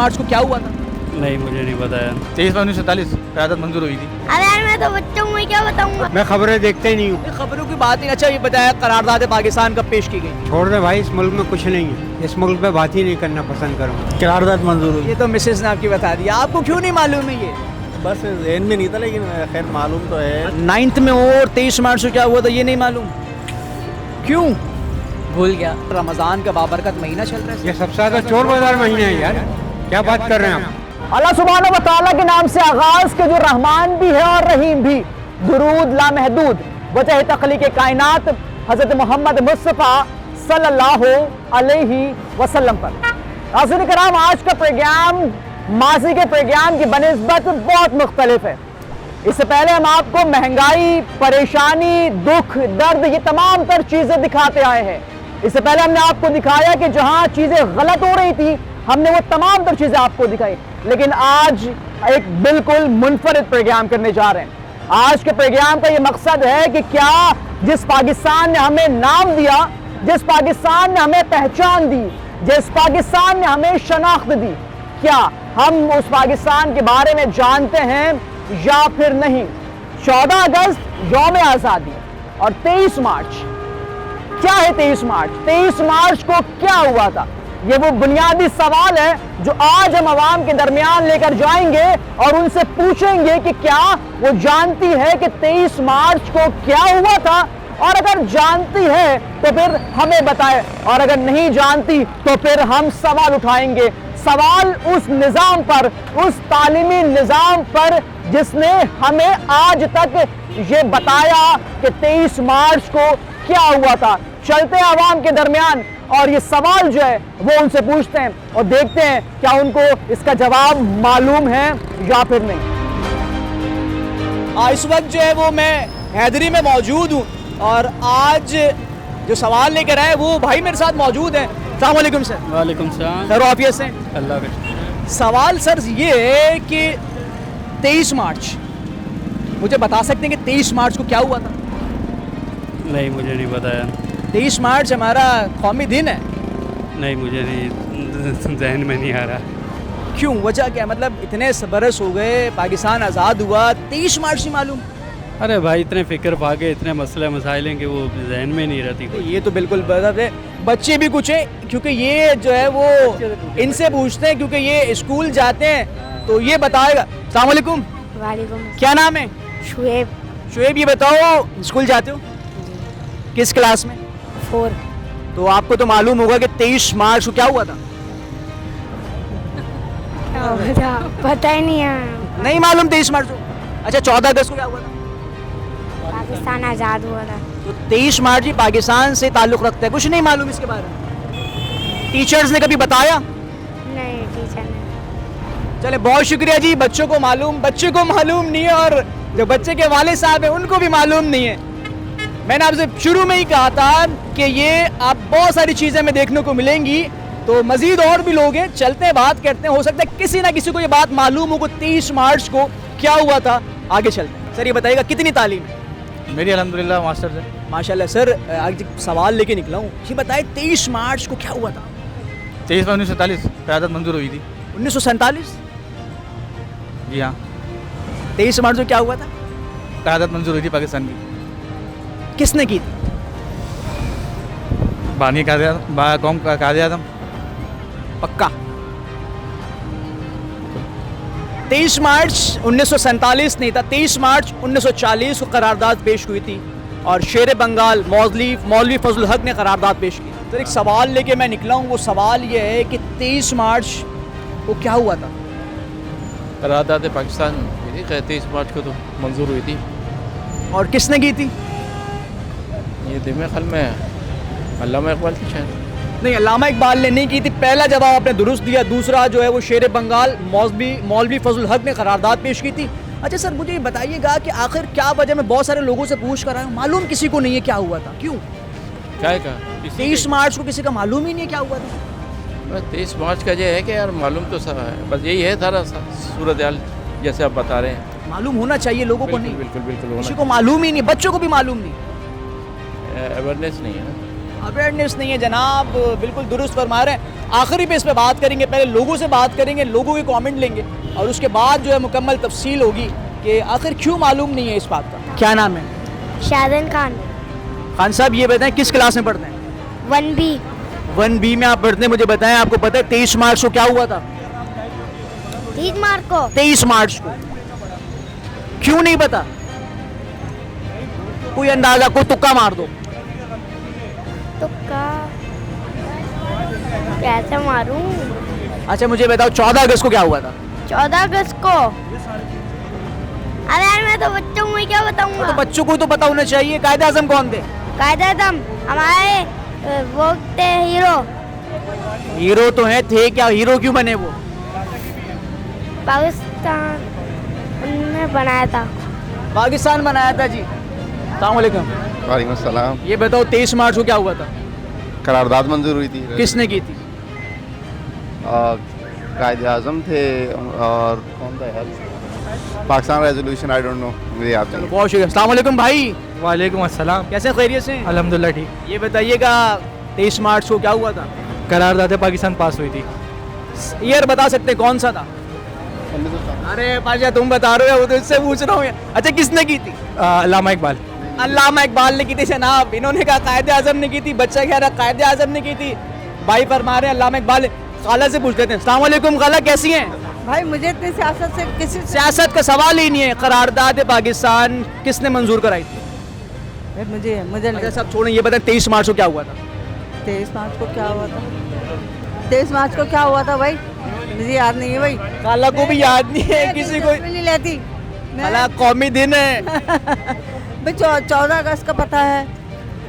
मार्च को क्या हुआ था? नहीं, मुझे नहीं पता यार। 23/1947 क़यादत मंजूर हुई थी। अरे यार मैं तो बच्चा हूँ, मैं क्या बताऊंगा। मैं खबरें देखते ही नहीं हूँ। खबरों की बात नहीं। अच्छा ये बताया करारदाद पाकिस्तान कब पेश की गई? छोड़ दे भाई, इस मुल्क में कुछ नहीं है। इस मुल्क पे बात ही नहीं करना पसंद करूँगा। क़रारदाद मंजूर हुई। ये तो मिसेस ने आपकी बता दिया, आपको क्यों नहीं मालूम है ये? बस ज़हन में नहीं था, लेकिन खैर मालूम तो है। 9th में हो और 23 मार्च को क्या हुआ था ये नहीं मालूम? क्यों भूल गया? रमज़ान का बाबरकत महीना चल रहा है। ये सबसे ज्यादा चोर बाजार महीना है यार, क्या बात कर रहे हैं आप? अल्लाह सुब्हान व तआला के नाम से आगाज के जो रहमान भी है और रहीम भी। दुरूद लामहदूद वजह तख्लीक कायनात हज़रत मोहम्मद मुस्तफ़ा सल्लल्लाहु अलैहि वसल्लम पर। नाज़रीन कराम, आज का प्रोग्राम माजी के प्रोग्राम की बनिस्बत बहुत मुख्तलिफ है। इससे पहले हम आपको महंगाई, परेशानी, दुख, दर्द, ये तमाम तर चीज़ें दिखाते आए हैं। इससे पहले हमने आपको दिखाया कि जहाँ चीज़ें गलत हो रही थी हमने वो तमाम तर चीज़ें आपको दिखाई, लेकिन आज एक बिल्कुल मुनफरिद प्रोग्राम करने जा रहे हैं। आज के प्रोग्राम का ये मकसद है कि क्या जिस पाकिस्तान ने हमें नाम दिया, जिस पाकिस्तान ने हमें पहचान दी, जिस पाकिस्तान ने हमें शनाख्त दी, क्या हम उस पाकिस्तान के बारे में जानते हैं या फिर नहीं? 14 अगस्त यौम आज़ादी और 23 मार्च, क्या है 23 मार्च? 23 मार्च को क्या हुआ था? ये वो बुनियादी सवाल है जो आज हम आवाम के दरमियान लेकर जाएंगे और उनसे पूछेंगे कि क्या वो जानती है कि 23 मार्च को क्या हुआ था, और अगर जानती है तो फिर हमें बताए, और अगर नहीं जानती तो फिर हम सवाल उठाएंगे। सवाल उस निज़ाम पर, उस तालीमी निज़ाम पर जिसने हमें आज तक ये बताया कि 23 मार्च को क्या हुआ था। चलते हैं आवाम के दरमियान और ये सवाल जो है वो उनसे पूछते हैं और देखते हैं क्या उनको इसका जवाब मालूम है या फिर नहीं। इस वक्त जो है वो मैं हैदरी में मौजूद हूँ और आज जो सवाल लेकर आए वो भाई मेरे साथ मौजूद हैं। अस्सलाम वालेकुम सर। वालेकुम सलाम। सर ऑफिस से अल्लाह का। सवाल सर ये है कि 23 मार्च, मुझे बता सकते हैं कि 23 मार्च को क्या हुआ था? नहीं, मुझे नहीं पता यार। 23 मार्च हमारा कौमी दिन है। नहीं, मुझे नहीं, जहन में नहीं आ रहा। क्यों, वजह क्या? मतलब इतने बरस हो गए, पाकिस्तान आज़ाद हुआ, 23 मार्च नहीं मालूम? अरे भाई, इतने फिक्र भागे, इतने मसले मसाइल हैं कि वो जहन में नहीं रहती कोई। ये तो बिल्कुल बदत है। बच्चे भी कुछ हैं क्योंकि ये जो है वो इनसे पूछते हैं क्योंकि ये स्कूल जाते हैं तो ये बताएगा। अस्सलाम वालेकुम। वालेकुम। क्या नाम है? शुएब। शुएब, ये बताओ स्कूल जाते हो? किस क्लास में? 4। तो आपको तो मालूम होगा कि 23 मार्च को क्या हुआ था? पता ही नहीं है। नहीं मालूम 23 मार्च को? अच्छा, 14 अगस्त को क्या हुआ था? पाकिस्तान आज़ाद हुआ था। तो 23 मार्च ही पाकिस्तान से ताल्लुक़ रखता है, कुछ नहीं मालूम इसके बारे में? टीचर्स ने कभी बताया? नहीं, टीचर ने। चले, बहुत शुक्रिया जी। बच्चों को मालूम नहीं है और जो बच्चे के वाले साहब हैं उनको भी मालूम नहीं है। मैंने आपसे शुरू में ही कहा था कि ये आप बहुत सारी चीज़ें हमें देखने को मिलेंगी, तो मज़ीद और भी लोग हैं, चलते हैं, बात करते हैं। हो सकता है किसी ना किसी को ये बात मालूम हो कि 23 मार्च को क्या हुआ था। आगे चलते हैं। सर ये बताइएगा कितनी तालीम है? मेरी अल्हम्दुलिल्लाह मास्टर्स है। माशाल्लाह। सर आज सवाल लेके निकला हूँ, ये बताए 23 मार्च को क्या हुआ था? 23/1947 क़यादत मंजूर हुई थी। 1947? जी हाँ, 23 मार्च को क्या हुआ था? क़यादत मंजूर हुई थी पाकिस्तान की। किसने की थी? बानी कौम का कायद-ए-आज़म। पक्का? 23 मार्च 1947 नहीं था, 23 मार्च 1940 को करारदाद पेश हुई थी और शेर बंगाल मौलवी फजल हक ने करारदाद पेश की। तो एक सवाल लेके मैं निकला हूँ, वो सवाल ये है कि 23 मार्च को क्या हुआ था? करारदाद पाकिस्तान 23 मार्च को तो मंजूर हुई थी। और किसने की थी? ये दिमाग ख्याल में अल्लामा इकबाल थी शायद। नहीं, अल्लामा इकबाल ने नहीं की थी। पहला जवाब आपने दुरुस्त दिया, दूसरा जो है वो शेर बंगाल मौलवी फजल हक ने करारदाद पेश की थी। अच्छा सर, मुझे ये बताइएगा कि आखिर क्या वजह? मैं बहुत सारे लोगों से पूछ कर आया हूँ, मालूम किसी को नहीं है क्या हुआ था। क्यों? क्या का 23 मार्च को किसी का मालूम ही नहीं है क्या हुआ था। बस 23 मार्च का ये है कि यार मालूम तो सब है, बस यही है सारा सूरत हाल जैसे आप बता रहे हैं। मालूम होना चाहिए लोगों को, नहीं बिल्कुल किसी को मालूम ही नहीं, बच्चों को भी मालूम नहीं। अवेयरनेस नहीं है ना। अवेयरनेस नहीं है जनाब, बिल्कुल दुरुस्त फरमा रहे हैं। आखिरी पे इस पे बात करेंगे, पहले लोगों से बात करेंगे, लोगों के कमेंट लेंगे और उसके बाद जो है मुकम्मल तफसील होगी कि आखिर क्यों मालूम नहीं है इस बात का। क्या नाम है? शादन खान। खान साहब ये बताएं किस क्लास में पढ़ते हैं? 1B। 1B में आप पढ़ते हैं। मुझे बताएं, आपको पता है 23 मार्च को क्या हुआ था? 30 मार्च को 23 मार्च को क्यों नहीं पता? कोई अंदाजा, कोई तुक्का मार दो। तुक्का कैसे मारूं? अच्छा मुझे बताओ 14 अगस्त को क्या हुआ था? 14 अगस्त को, अरे यार मैं तो बच्चों में क्या बताऊंगा। तो बच्चों को तो पता होना चाहिए। कायदे आजम कौन थे? कायदे-ए-आज़म हमारे वो थे हीरो। हीरो तो हैं, थे क्या? हीरो क्यों बने वो? पाकिस्तान उन्होंने बनाया था। पाकिस्तान बनाया था जी। अस्सलाम वालेकुम। वालेकुम सलाम। ये बताओ 23 मार्च को क्या हुआ था? करारदाद मंजूर हुई थी। किसने की थी? कायदे आज़म थे और कौन था यार? Pakistan resolution, I don't know, मुझे याद नहीं। बहुत शुक्रिया। अस्सलाम वालेकुम भाई, वालेकुम अस्सलाम। कैसे खैरियत से? अल्हम्दुलिल्लाह ठीक। ये बताइएगा 23 मार्च को क्या हुआ था? करारदाद पाकिस्तान पास हुई थी। ईयर बता सकते कौन सा था? अरे पाशा तुम बता रहे हो, वो तो इससे पूछ रहा हूँ। अच्छा किसने की थी? अल्लामा इकबाल। अल्लामा इकबाल ने की थी जनाब। इन्होंने कहा कायदे आज़म ने की थी, बच्चा कह रहा कायदे आज़म ने की थी। भाई फरमा रहे हैं अल्लामा इकबाल। खाला से पूछ लेते हैं। अस्सलाम वालेकुम खाला, कैसी हैं? भाई मुझे इतनी सियासत से किसी सियासत का सवाल ही नहीं है। करारदाद पाकिस्तान किसने मंजूर कराई थी? मुझे अच्छा सब छोड़ें, ये बताएं 23 मार्च को क्या हुआ था? 23 मार्च को क्या हुआ था? 23 मार्च को क्या हुआ था भाई? मुझे याद नहीं है भाई। खाला को भी याद नहीं है, किसी को नहीं लेती खाला। कौमी दिन है। भाई 14 अगस्त का पता है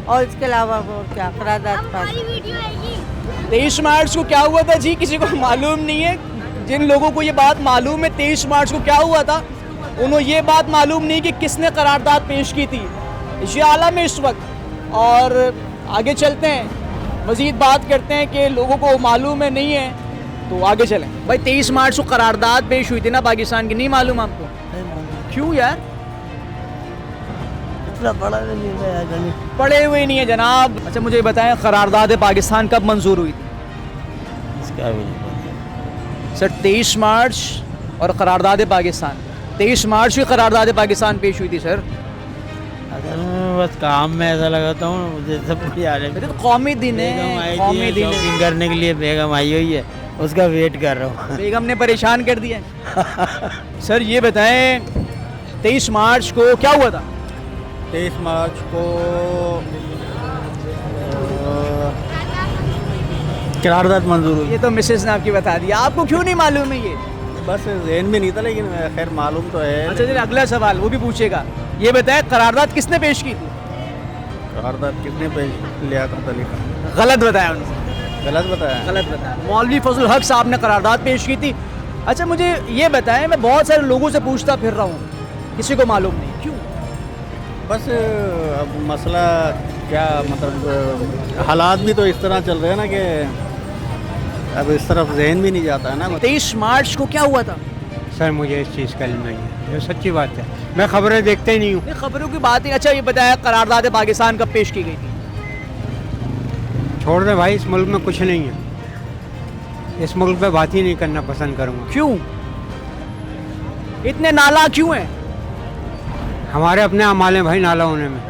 और इसके अलावा वो क्या करारदाद पास। 23 मार्च को क्या हुआ था जी? किसी को मालूम नहीं है। जिन लोगों को ये बात मालूम है 23 मार्च को क्या हुआ था, उन्हें ये बात मालूम नहीं कि किसने करारदाद पेश की थी। ये आलम है इस वक्त। और आगे चलते हैं, मज़ीद बात करते हैं कि लोगों को मालूम है नहीं है, तो आगे चलें। भाई 23 मार्च को करारदाद पेश हुई थी ना पाकिस्तान की, नहीं मालूम आपको? क्यों यार? पढ़े हुए नहीं है जनाब। अच्छा मुझे बताएं करारदाद पाकिस्तान कब मंजूर हुई थी? इसका भी नहीं सर 23 मार्च और करारदाद पाकिस्तान, 23 मार्च की करारदाद पाकिस्तान पेश हुई थी सर। अगर मैं बस काम में ऐसा लगाता हूँ, मुझे सब कुछ याद है। मेरे तो कौमी दिन है, कौमी दिन है। शॉपिंग करने के लिए बेगम आई हुई है, उसका वेट कर रहा हूँ। बेगम ने परेशान कर दिया है। सर ये बताएं 23 मार्च को क्या हुआ था? 23 मार्च को करारदाद मंजूर हुई। ये तो मिसेस ने आपकी बता दिया, आपको क्यों नहीं मालूम है ये? बस जहन में नहीं था, लेकिन खैर मालूम तो है। अच्छा चलिए अगला सवाल वो भी पूछेगा। ये बताएं करारदाद किसने पेश की थी? करारदाद किसने पेश लिया था? लिखा गलत बताया उन्होंने। गलत बताया। गलत बताया। मौलवी फजल हक साहब ने करारदाद पेश की थी। अच्छा मुझे ये बताएं, मैं बहुत सारे लोगों से पूछता फिर रहा हूँ, किसी को मालूम नहीं, क्यों? बस अब मसला क्या, मतलब हालात भी तो इस तरह चल रहे हैं ना कि अब इस तरफ जहन भी नहीं जाता है ना। 23 मार्च को क्या हुआ था? सर मुझे इस चीज़ का इल्म नहीं है, ये सच्ची बात है। मैं खबरें देखते ही नहीं हूँ। नहीं, खबरों की बात ही। अच्छा ये बताया करारदाद पाकिस्तान कब पेश की गई थी? छोड़ दे भाई, इस मुल्क में कुछ नहीं है। इस मुल्क पे बात ही नहीं करना पसंद करूँगा। क्यों? इतने नाला क्यों हैं? हमारे अपने अमाल हैं भाई नाला होने में।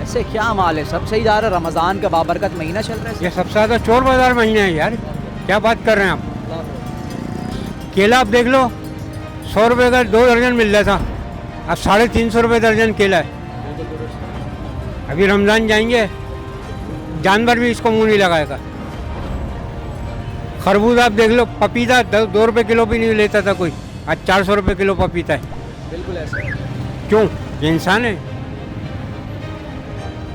ऐसे क्या माल है? सब सही जा रहा है, रमज़ान का बाबरकत महीना चल रहा है। ये सबसे ज़्यादा चोर बाजार महीना है यार, क्या बात कर रहे हैं आप? केला आप देख लो, 100 रुपये का 2 दर्जन मिल रहा था, अब 350 रुपये दर्जन केला है। अभी रमज़ान जाएंगे, जानवर भी इसको मुंह नहीं लगाएगा। खरबूजा आप देख लो, पपीता 2 रुपये किलो भी नहीं लेता था कोई, आज 400 रुपये किलो पपीता है। बिल्कुल ऐसा। क्यों? ये इंसान है।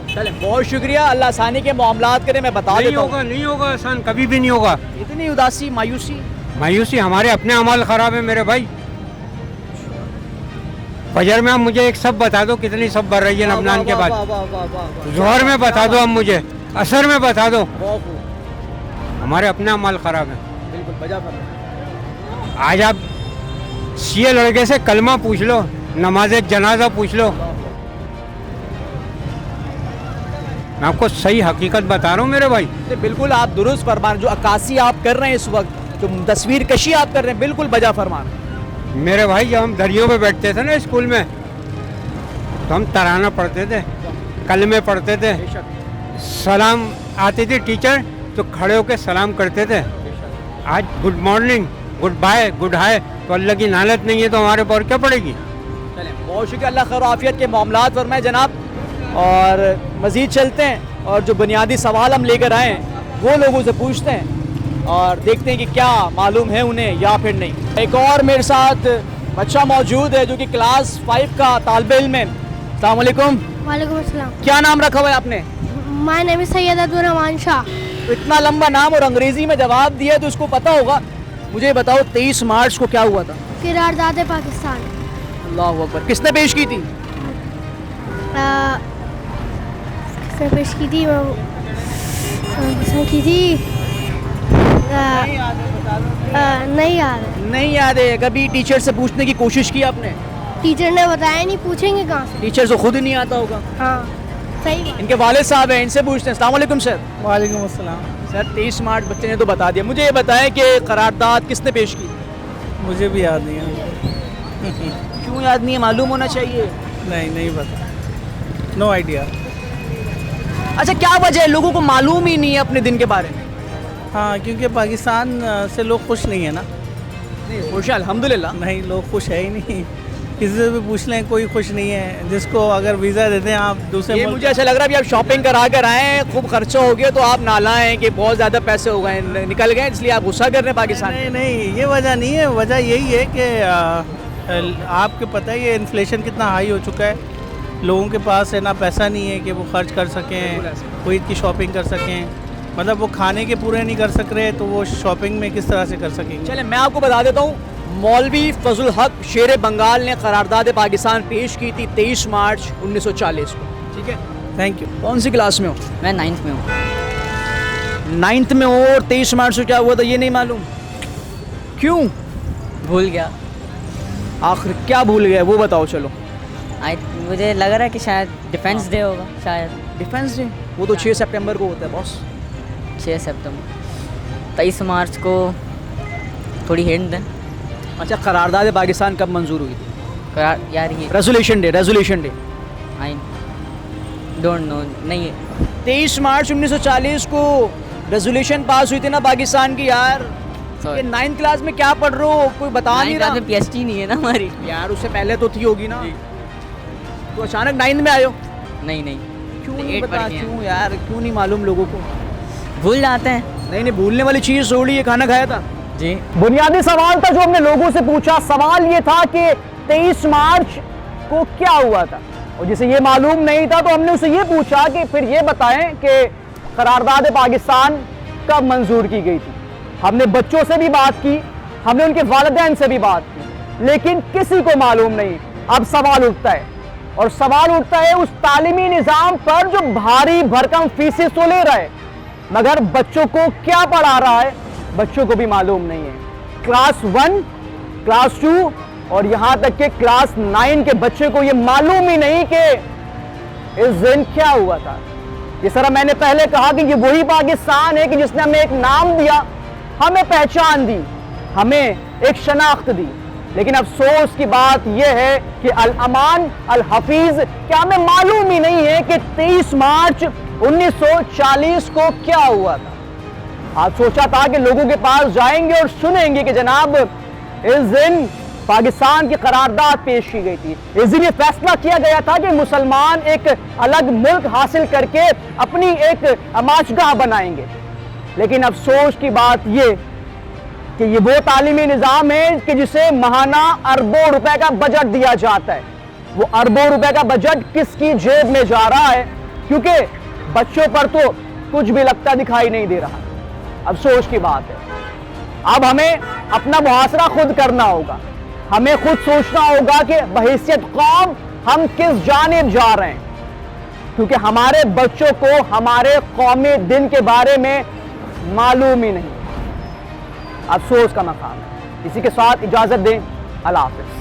चले बहुत शुक्रिया। अल्लाह आसानी के मामलात करें, मैं बता नहीं देता हूँ। होगा, नहीं होगा आसान, कभी भी नहीं होगा। इतनी उदासी, मायूसी। मायूसी हमारे अपने अमाल ख़राब है मेरे भाई। फजर में आप मुझे एक सब बता दो, कितनी सब बढ़ रही है रमज़ान के बाद। जोहर में बता दो आप मुझे, असर में बता दो। हमारे अपने अमाल ख़राब है। बिल्कुल बजा फरमा। आज आप सीए लड़के से कलमा पूछ लो, नमाज जनाजा पूछ लो, मैं आपको सही हकीकत बता रहा हूँ मेरे भाई। बिल्कुल आप दुरुस्त फरमान, जो अक्कासी आप कर रहे हैं इस वक्त, जो तस्वीर कशी आप कर रहे हैं, बिल्कुल बजा फरमान। मेरे भाई जब हम दरियों पे बैठते थे ना स्कूल में, तो हम तराना पढ़ते थे, कलमे पढ़ते थे, सलाम आती थी टीचर तो खड़े होकर सलाम करते थे। आज good morning, good bye, good hi, तो अल्लाह की नालत नहीं है तो हमारे पर क्या पड़ेगी। चलें, बहुत शुक्रिया, अल्लाह खैर आफियत के मामलात फरमाए जनाब। और मज़ीद चलते हैं और जो बुनियादी सवाल हम लेकर आए हैं वो लोगों से पूछते हैं और देखते हैं कि क्या मालूम है उन्हें या फिर नहीं। एक और मेरे साथ बच्चा मौजूद है जो कि क्लास 5 का तालिब इल्म है। अस्सलाम वालेकुम। वालेकुम अस्सलाम। क्या नाम रखा हुआ है आपने? My name is Syed Abdul Rahman Shah. इतना लंबा नाम और अंग्रेजी में जवाब दिया तो उसको पता होगा। मुझे बताओ 23 मार्च को क्या हुआ था? किरारदाद पाकिस्तान। अल्लाह अकबर। किसने पेश की थी? किसने पेश की थी? किसने की थी? नहीं याद है। नहीं याद है। कभी टीचर से पूछने की कोशिश की आपने? टीचर ने बताया नहीं, पूछेंगे कहाँ से? टीचर से खुद ही नहीं आता होगा। हाँ सही बात। इनके वालिद साहब हैं, इनसे पूछते हैं। अस्सलाम वालेकुम सर। वालेकुम अस्सलाम। सर 23 मार्च बच्चे ने तो बता दिया, मुझे ये बताएं कि करारदाद किसने पेश की? मुझे भी याद नहीं है। क्यों याद नहीं है? मालूम होना चाहिए। नहीं पता, नो आइडिया। अच्छा, क्या वजह है लोगों को मालूम ही नहीं है अपने दिन के बारे में? हाँ, क्योंकि पाकिस्तान से लोग खुश नहीं है ना। नहीं खुश है अल्हम्दुलिल्लाह। नहीं, लोग खुश है ही नहीं। किसी से भी पूछ लें, कोई खुश नहीं है। जिसको अगर वीज़ा देते हैं आप दूसरे ये मुल्क, मुझे ऐसा लग रहा है अभी आप शॉपिंग करा कर आए हैं, खूब खर्चा हो गया तो आप नाला हैं कि बहुत ज़्यादा पैसे हो गए, निकल गए, इसलिए आप गुस्सा कर रहे हैं पाकिस्तान। नहीं, ये वजह नहीं है। वजह यही है कि आपको पता है ये इन्फ्लेशन कितना हाई हो चुका है। लोगों के पास है ना पैसा नहीं है कि वो खर्च कर सकें, कोई ईद की शॉपिंग कर सकें। मतलब वो खाने के पूरे नहीं कर सक रहे तो वो शॉपिंग में किस तरह से कर सकेंगे। चले मैं आपको बता देता हूँ, मौलवी फजल हक शेर बंगाल ने करारदाद पाकिस्तान पेश की थी 23 मार्च 1940 को। ठीक है, थैंक यू। कौन सी क्लास में हो? मैं 9th में हूँ। 9th में हो और 23 मार्च को क्या हुआ था ये नहीं मालूम? क्यों भूल गया। आखिर क्या भूल गए वो बताओ। चलो मुझे लग रहा है कि शायद डिफेंस डे होगा। शायद डिफेंस डे वो तो 6 सितंबर को होता है बॉस। 6 सितंबर। 23 मार्च को थोड़ी हिंट दें। अच्छा, करारदाद पाकिस्तान कब मंजूर हुई थी? करार यार ये resolution day I don't know. नहीं 23 मार्च 1940 को रेजोल्यूशन पास हुई थी ना पाकिस्तान की। यार ये 9th क्लास में क्या पढ़ रहे हो? कोई बता नहीं रहा। PhD नहीं है ना हमारी। यार उससे पहले तो थी होगी ना। तो अचानक 9th में आए हो? नहीं क्यों नहीं पता? क्यों यार, क्यों नहीं मालूम लोगों को? भूल जाते हैं। नहीं भूलने वाली चीज़ छोड़ी, ये खाना खाया था जी। बुनियादी सवाल था जो हमने लोगों से पूछा। सवाल ये था कि 23 मार्च को क्या हुआ था, और जिसे ये मालूम नहीं था तो हमने उसे ये पूछा कि फिर ये बताएं कि करारदाद पाकिस्तान कब मंजूर की गई थी। हमने बच्चों से भी बात की, हमने उनके वालिदैन से भी बात की, लेकिन किसी को मालूम नहीं। अब सवाल उठता है, और सवाल उठता है उस तालीमी निज़ाम पर जो भारी भरकम फीसें तो ले रहा है, मगर बच्चों को क्या पढ़ा रहा है बच्चों को भी मालूम नहीं है। क्लास 1, क्लास 2 और यहाँ तक के क्लास 9 के बच्चे को ये मालूम ही नहीं कि इस दिन क्या हुआ था। जिस तरह मैंने पहले कहा कि ये वही पाकिस्तान है कि जिसने हमें एक नाम दिया, हमें पहचान दी, हमें एक शनाख्त दी, लेकिन अफसोस की बात यह है कि अल अमान अल हफीज क्या हमें मालूम ही नहीं है कि 23 मार्च 1940 को क्या हुआ था। आज सोचा था कि लोगों के पास जाएंगे और सुनेंगे कि जनाब इस दिन पाकिस्तान की करारदाद पेश की गई थी, इस दिन ये फैसला किया गया था कि मुसलमान एक अलग मुल्क हासिल करके अपनी एक अमाशगाह बनाएंगे। लेकिन अफसोस की बात ये कि ये वो तालीमी निज़ाम है कि जिसे महाना अरबों रुपए का बजट दिया जाता है। वो अरबों रुपए का बजट किसकी जेब में जा रहा है, क्योंकि बच्चों पर तो कुछ भी लगता दिखाई नहीं दे रहा। अफसोस की बात है। अब हमें अपना मुहासरा खुद करना होगा, हमें खुद सोचना होगा कि बहैसियत कौम हम किस जानिब जा रहे हैं, क्योंकि हमारे बच्चों को हमारे कौमी दिन के बारे में मालूम ही नहीं। अफसोस का मकाम है। इसी के साथ इजाज़त दें। अल्लाह हाफ़िज़।